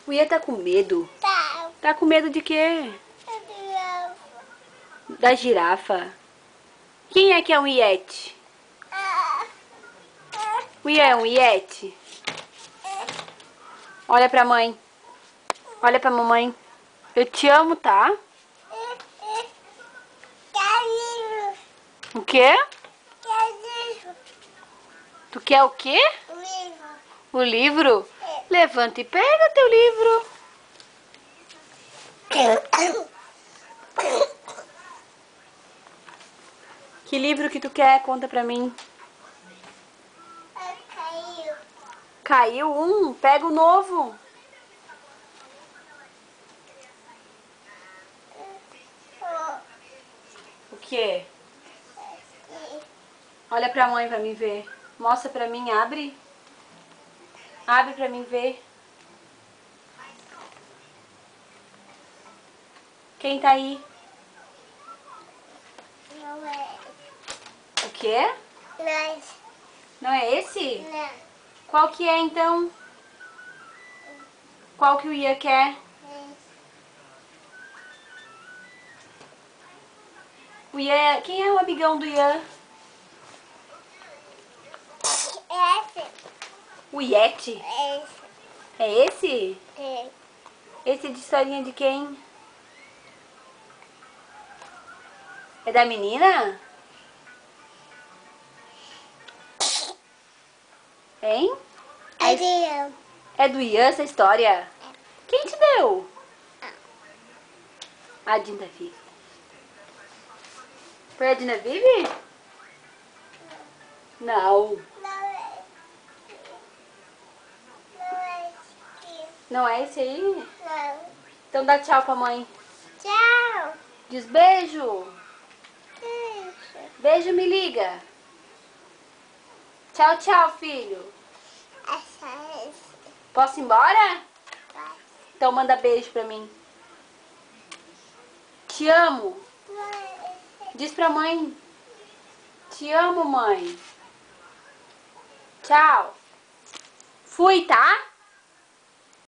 O Ian tá com medo. Tá. Tá com medo de quê? Da girafa. Quem é que é um iete? O Ian é um iete? Olha pra mãe. Olha pra mamãe. Eu te amo, tá? O quê? Tu quer o quê? O livro? Levanta e pega teu livro. Que livro que tu quer? Conta pra mim. Caiu. Caiu um? Pega o novo. O quê? Olha pra mãe pra mim ver. Mostra pra mim, abre. Abre pra mim ver. Quem tá aí? Não é. O quê? Mas Não é esse? não. Qual que é então? Qual que o Ian quer? O Ian, quem é o amigão do Ian? Esse. O Yeti? Esse. É esse? É. Esse é de historinha de quem? É da menina? Hein? Adriano. É do Ian essa história? Quem te deu? A Dinda Vive. Foi a Dinda Vive? Não. Não é. Não é esse. Não é esse aí? Não. Então dá tchau pra mãe. Tchau. Diz beijo. Beijo. Beijo, me liga. Tchau, tchau, filho. Essa é esse. Posso ir embora? Vai. Então manda beijo pra mim. Te amo. Vai. Diz pra mãe. Te amo, mãe. Tchau. Fui, tá?